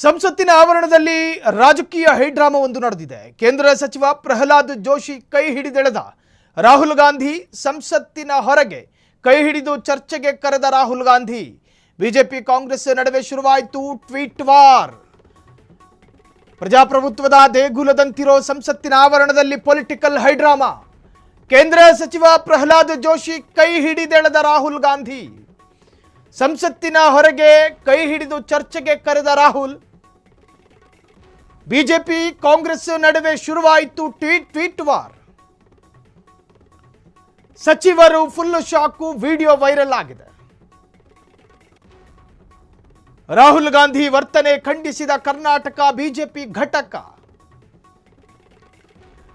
ಸಂಸತ್ತಿನ ಆವರಣದಲ್ಲಿ ರಾಜಕೀಯ ಹೈಡ್ರಾಮಾವೊಂದು ನಡೆದಿದೆ. ಕೇಂದ್ರ ಸಚಿವ ಪ್ರಹ್ಲಾದ್ ಜೋಶಿ ಕೈ ಹಿಡಿದೆಳೆದ ರಾಹುಲ್ ಗಾಂಧಿ ಸಂಸತ್ತಿನ ಹೊರಗೆ ಕೈ ಹಿಡಿದು ಚರ್ಚೆಗೆ ಕರೆದ ರಾಹುಲ್ ಗಾಂಧಿ. ಬಿಜೆಪಿ ಕಾಂಗ್ರೆಸ್ ನಡುವೆ ಶುರುವಾಯಿತು ಟ್ವೀಟ್ ವಾರ್. ಪ್ರಜಾಪ್ರಭುತ್ವದ ದೇಗುಲದಂತಿರೋ ಸಂಸತ್ತಿನ ಆವರಣದಲ್ಲಿ ಪೊಲಿಟಿಕಲ್ ಹೈಡ್ರಾಮಾ. ಕೇಂದ್ರ ಸಚಿವ ಪ್ರಹ್ಲಾದ್ ಜೋಶಿ ಕೈ ಹಿಡಿದೆಳೆದ ರಾಹುಲ್ ಗಾಂಧಿ. ಸಂಸತ್ತಿನ ಹೊರಗೆ ಕೈ ಹಿಡಿದು ಚರ್ಚೆಗೆ ಕರೆದ ರಾಹುಲ್. ಬಿಜೆಪಿ ಕಾಂಗ್ರೆಸ್ ನಡುವೆ ಶುರುವಾಯಿತು ಟ್ವೀಟ್ ವಾರ್. ಸಚಿವರು ಫುಲ್ ಶಾಕು, ವಿಡಿಯೋ ವೈರಲ್ ಆಗಿದೆ. ರಾಹುಲ್ ಗಾಂಧಿ ವರ್ತನೆ ಖಂಡಿಸಿದ ಕರ್ನಾಟಕ ಬಿಜೆಪಿ ಘಟಕ.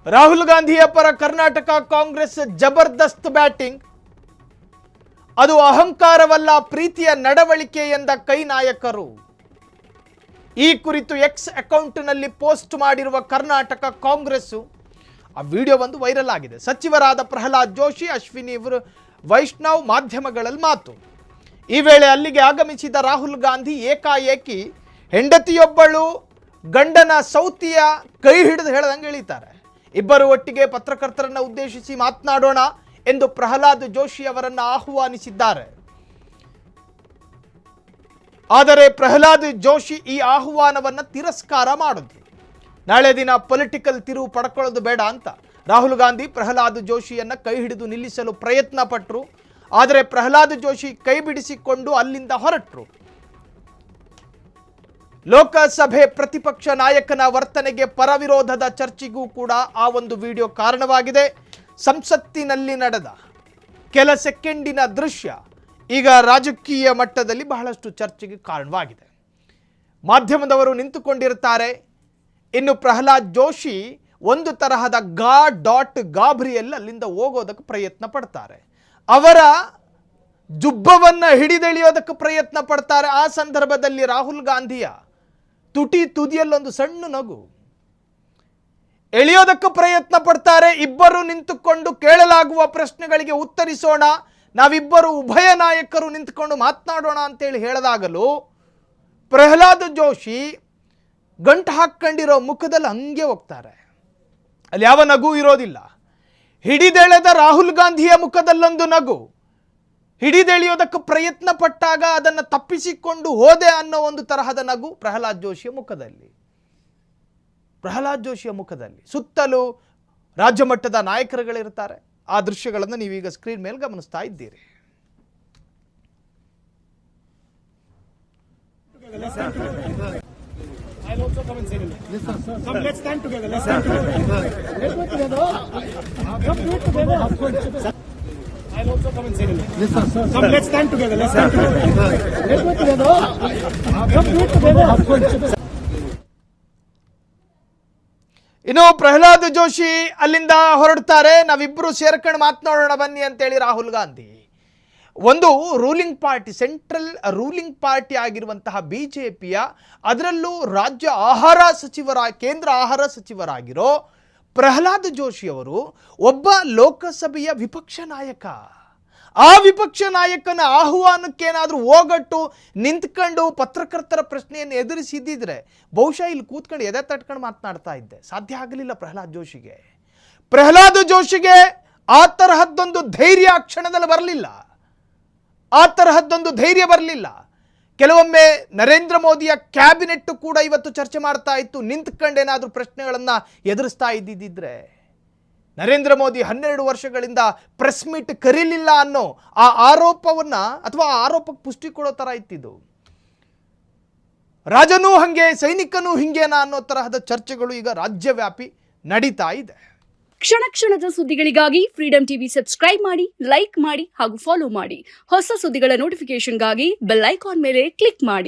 ರಾಹುಲ್ ಗಾಂಧಿಯ ಪರ ಕರ್ನಾಟಕ ಕಾಂಗ್ರೆಸ್ ಜಬರ್ದಸ್ತ್ ಬ್ಯಾಟಿಂಗ್. ಅದು ಅಹಂಕಾರವಲ್ಲ, ಪ್ರೀತಿಯ ನಡವಳಿಕೆ ಎಂದ ಕೈ ನಾಯಕರು. ಈ ಕುರಿತು ಎಕ್ಸ್ ಅಕೌಂಟ್ನಲ್ಲಿ ಪೋಸ್ಟ್ ಮಾಡಿರುವ ಕರ್ನಾಟಕ ಕಾಂಗ್ರೆಸ್ ಆ ವಿಡಿಯೋ ಒಂದು ವೈರಲ್ ಆಗಿದೆ. ಸಚಿವರಾದ ಪ್ರಹ್ಲಾದ್ ಜೋಶಿ, ಅಶ್ವಿನಿ ವೈಷ್ಣವ್ ಮಾಧ್ಯಮಗಳಲ್ಲಿ ಮಾತು. ಈ ವೇಳೆ ಅಲ್ಲಿಗೆ ಆಗಮಿಸಿದ ರಾಹುಲ್ ಗಾಂಧಿ ಏಕಾಏಕಿ ಹೆಂಡತಿಯೊಬ್ಬಳು ಗಂಡನ ಸೌತಿಯ ಕೈ ಹಿಡಿದು ಹೇಳ್ದಂಗೆ ಎಳಿತಾರೆ. ಇಬ್ಬರು ಒಟ್ಟಿಗೆ ಪತ್ರಕರ್ತರನ್ನು ಉದ್ದೇಶಿಸಿ ಮಾತನಾಡೋಣ ಎಂದು ಪ್ರಹ್ಲಾದ್ ಜೋಶಿ ಅವರನ್ನು ಆಹ್ವಾನಿಸಿದ್ದಾರೆ. ಆದರೆ ಪ್ರಹ್ಲಾದ್ ಜೋಶಿ ಈ ಆಹ್ವಾನವನ್ನು ತಿರಸ್ಕಾರ ಮಾಡಿದ್ರು. ನಾಳೆ ದಿನ ಪೊಲಿಟಿಕಲ್ ತಿರುವು ಪಡ್ಕೊಳ್ಳೋದು ಬೇಡ ಅಂತ ರಾಹುಲ್ ಗಾಂಧಿ ಪ್ರಹ್ಲಾದ್ ಜೋಶಿಯನ್ನು ಕೈ ಹಿಡಿದು ನಿಲ್ಲಿಸಲು ಪ್ರಯತ್ನ ಪಟ್ಟರು. ಆದರೆ ಪ್ರಹ್ಲಾದ್ ಜೋಶಿ ಕೈ ಬಿಡಿಸಿಕೊಂಡು ಅಲ್ಲಿಂದ ಹೊರಟರು. ಲೋಕಸಭೆ ಪ್ರತಿಪಕ್ಷ ನಾಯಕನ ವರ್ತನೆಗೆ ಪರವಿರೋಧದ ಚರ್ಚೆಗೂ ಕೂಡ ಆ ಒಂದು ವಿಡಿಯೋ ಕಾರಣವಾಗಿದೆ. ಸಂಸತ್ತಿನಲ್ಲಿ ನಡೆದ ಕೆಲ ಸೆಕೆಂಡಿನ ದೃಶ್ಯ ಈಗ ರಾಜಕೀಯ ಮಟ್ಟದಲ್ಲಿ ಬಹಳಷ್ಟು ಚರ್ಚೆಗೆ ಕಾರಣವಾಗಿದೆ. ಮಾಧ್ಯಮದವರು ನಿಂತುಕೊಂಡಿರುತ್ತಾರೆ. ಇನ್ನು ಪ್ರಹ್ಲಾದ್ ಜೋಶಿ ಒಂದು ತರಹದ ಗಾಬರಿಯಲ್ಲಿ ಅಲ್ಲಿಂದ ಹೋಗೋದಕ್ಕೆ ಪ್ರಯತ್ನ ಪಡ್ತಾರೆ. ಅವರ ಜುಬ್ಬವನ್ನು ಹಿಡಿದೆಳೆಯೋದಕ್ಕೆ ಪ್ರಯತ್ನ ಪಡ್ತಾರೆ. ಆ ಸಂದರ್ಭದಲ್ಲಿ ರಾಹುಲ್ ಗಾಂಧಿಯ ತುದಿಯಲ್ಲೊಂದು ಸಣ್ಣ ನಗು. ಎಳೆಯೋದಕ್ಕೆ ಪ್ರಯತ್ನ ಪಡ್ತಾರೆ. ಇಬ್ಬರು ನಿಂತುಕೊಂಡು ಕೇಳಲಾಗುವ ಪ್ರಶ್ನೆಗಳಿಗೆ ಉತ್ತರಿಸೋಣ, ನಾವಿಬ್ಬರು ಉಭಯ ನಾಯಕರು ನಿಂತುಕೊಂಡು ಮಾತನಾಡೋಣ ಅಂತೇಳಿ ಹೇಳಿದಾಗಲೂ ಪ್ರಹ್ಲಾದ್ ಜೋಶಿ ಗಂಟು ಹಾಕ್ಕೊಂಡಿರೋ ಮುಖದಲ್ಲಿ ಹಂಗೆ ಹೋಗ್ತಾರೆ. ಅಲ್ಲಿ ಯಾವ ನಗು ಇರೋದಿಲ್ಲ. ಹಿಡಿದೆಳೆದ ರಾಹುಲ್ ಗಾಂಧಿಯ ಮುಖದಲ್ಲೊಂದು ನಗು. ಹಿಡಿದೆಳೆಯೋದಕ್ಕೆ ಪ್ರಯತ್ನ ಪಟ್ಟಾಗ ಅದನ್ನು ತಪ್ಪಿಸಿಕೊಂಡು ಹೋದೆ ಅನ್ನೋ ಒಂದು ತರಹದ ನಗು ಪ್ರಹ್ಲಾದ್ ಜೋಶಿಯ ಮುಖದಲ್ಲಿ. ಸುತ್ತಲೂ ರಾಜ್ಯ ಮಟ್ಟದ ನಾಯಕರುಗಳಿರ್ತಾರೆ. ಆ ದೃಶ್ಯಗಳನ್ನು ನೀವೀಗ ಸ್ಕ್ರೀನ್ ಮೇಲೆ ಗಮನಿಸ್ತಾ ಇದ್ದೀರಿ. I'll also come and say it. Yes, sir. Come, let's stand together. Let's stand together. Let's go together. Come, do it together. I'll also come and say it. Yes, sir. Come, let's stand together. Let's stand together. Let's go together. Come, do it together. ಇನ್ನು ಪ್ರಹ್ಲಾದ್ ಜೋಶಿ ಅಲ್ಲಿಂದ ಹೊರಡ್ತಾರೆ. ನಾವಿಬ್ಬರು ಸೇರ್ಕೊಂಡು ಮಾತನಾಡೋಣ ಬನ್ನಿ ಅಂತೇಳಿ ರಾಹುಲ್ ಗಾಂಧಿ. ಒಂದು ruling party, central ruling party ಆಗಿರುವಂತಹ ಬಿಜೆಪಿಯ, ಅದರಲ್ಲೂ ರಾಜ್ಯ ಕೇಂದ್ರ ಆಹಾರ ಸಚಿವರಾಗಿರೋ ಪ್ರಹ್ಲಾದ್ ಜೋಶಿ ಅವರು ಒಬ್ಬ ಲೋಕಸಭೆಯ ವಿಪಕ್ಷ ನಾಯಕ. ಆ ವಿಪಕ್ಷ ನಾಯಕನ ಆಹ್ವಾನಕ್ಕೇನಾದರೂ ಹೋಗಟ್ಟು ನಿಂತ್ಕೊಂಡು ಪತ್ರಕರ್ತರ ಪ್ರಶ್ನೆಯನ್ನು ಎದುರಿಸಿದ್ದಿದ್ರೆ ಬಹುಶಃ ಇಲ್ಲಿ ಕೂತ್ಕೊಂಡು ಎದೆ ತಟ್ಕೊಂಡು ಮಾತನಾಡ್ತಾ ಇದ್ದೆ. ಸಾಧ್ಯ ಆಗಲಿಲ್ಲ ಪ್ರಹ್ಲಾದ್ ಜೋಶಿಗೆ ಆ ತರಹದ್ದೊಂದು ಧೈರ್ಯ ಆ ಕ್ಷಣದಲ್ಲಿ ಬರಲಿಲ್ಲ. ಕೆಲವೊಮ್ಮೆ ನರೇಂದ್ರ ಮೋದಿಯ ಕ್ಯಾಬಿನೆಟ್ ಕೂಡ ಇವತ್ತು ಚರ್ಚೆ ಮಾಡ್ತಾ ಇತ್ತು. ನಿಂತ್ಕೊಂಡೇನಾದರೂ ಪ್ರಶ್ನೆಗಳನ್ನು ಎದುರಿಸ್ತಾ ಇದ್ದಿದ್ದರೆ ನರೇಂದ್ರ ಮೋದಿ 12 ವರ್ಷಗಳಿಂದ ಪ್ರೆಸ್ ಮೀಟ್ ಕರೀಲಿಲ್ಲ ಅನ್ನೋ ಆ ಆರೋಪವನ್ನು ಅಥವಾ ಆ ಆರೋಪಕ್ಕೆ ಪುಷ್ಟಿ ಕೊಡೋ ಥರ ಇತ್ತಿದ್ದು. ರಾಜನೂ ಹಂಗೆ, ಸೈನಿಕನೂ ಹಿಂಗೇನಾ ಅನ್ನೋ ತರಹದ ಚರ್ಚೆಗಳು ಈಗ ರಾಜ್ಯವ್ಯಾಪಿ ನಡೀತಾ ಇದೆ. ಕ್ಷಣ ಕ್ಷಣದ ಸುದ್ದಿಗಳಿಗಾಗಿ ಫ್ರೀಡಂ ಟಿವಿ ಸಬ್ಸ್ಕ್ರೈಬ್ ಮಾಡಿ, ಲೈಕ್ ಮಾಡಿ ಹಾಗೂ ಫಾಲೋ ಮಾಡಿ. ಹೊಸ ಸುದ್ದಿಗಳ ನೋಟಿಫಿಕೇಶನ್ಗಾಗಿ ಬೆಲ್ ಐಕಾನ್ ಮೇಲೆ ಕ್ಲಿಕ್ ಮಾಡಿ.